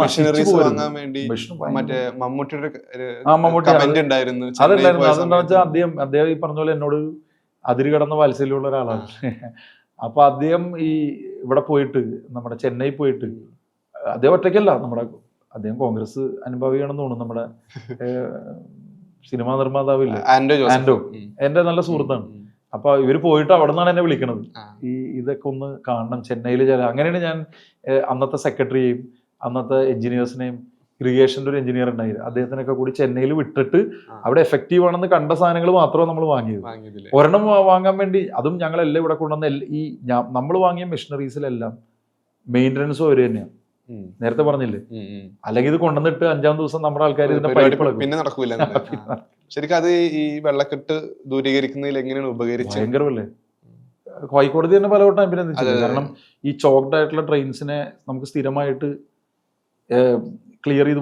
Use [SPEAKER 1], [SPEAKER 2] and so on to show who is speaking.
[SPEAKER 1] Machineries വാങ്ങാൻ വേണ്ടി മറ്റേ മമ്മൂട്ടിയുടെ കമന്റ് ഉണ്ടായിരുന്നു.
[SPEAKER 2] അതുണ്ടായിരുന്നു. അതെന്താ വെച്ചാൽ അദ്ദേഹം ഈ പറഞ്ഞ പോലെ എന്നോട് അതിര് കടന്ന വാത്സല്യമുള്ള ഒരാളാണ്. അപ്പൊ അദ്ദേഹം ഈ ഇവിടെ പോയിട്ട് നമ്മുടെ ചെന്നൈ പോയിട്ട്, അദ്ദേഹം ഒറ്റയ്ക്കല്ല, അദ്ദേഹം കോൺഗ്രസ് അനുഭാവിയാണെന്ന് തോന്നുന്നു. നമ്മുടെ സിനിമാ നിർമ്മാതാവില്ല ആൻഡോ, എന്റെ നല്ല സുഹൃത്താണ്. അപ്പൊ ഇവര് പോയിട്ട് അവിടെ നിന്നാണ് എന്നെ വിളിക്കണത്. ഇതൊക്കെ ഒന്ന് കാണണം ചെന്നൈയിൽ. അങ്ങനെയാണ് ഞാൻ അന്നത്തെ സെക്രട്ടറിയെയും അന്നത്തെ എഞ്ചിനീയേഴ്സിനെയും, ഇറിഗേഷൻ്റെ ഒരു എഞ്ചിനീയർ ഉണ്ടായിരുന്നു, അദ്ദേഹത്തിനൊക്കെ കൂടി ചെന്നൈയിൽ വിട്ടിട്ട് അവിടെ എഫക്റ്റീവ് ആണെന്ന് കണ്ട സാധനങ്ങൾ മാത്രമേ നമ്മൾ വാങ്ങിയത്. ഒരെണ്ണം വാങ്ങാൻ വേണ്ടി, അതും ഞങ്ങളെല്ലാം ഇവിടെ കൊണ്ടുവന്ന ഈ നമ്മൾ വാങ്ങിയ മെഷീനറീസിലെല്ലാം മെയിൻ്റനൻസും അവർ തന്നെയാണ്. നേരത്തെ പറഞ്ഞില്ലേ, അല്ലെങ്കിൽ ഇത് കൊണ്ടുവന്നിട്ട് 5-ാം ദിവസം നമ്മുടെ ആൾക്കാർ
[SPEAKER 1] പിന്നെ നടക്കൂല. ശരിക്കും അത് ഈ വെള്ളക്കെട്ട് ദൂരീകരിക്കുന്നതിൽ എങ്ങനെയാണ് ഉപകരിച്ചത്?
[SPEAKER 2] ഭയങ്കരമല്ലേ. ഹൈക്കോടതി തന്നെ പലവട്ടം അഭിനന്ദിച്ചത്. കാരണം ഈ ചോക്ഡ് ആയിട്ടുള്ള ട്രെയിൻസിനെ നമുക്ക് സ്ഥിരമായിട്ട് ക്ലിയർ ചെയ്ത്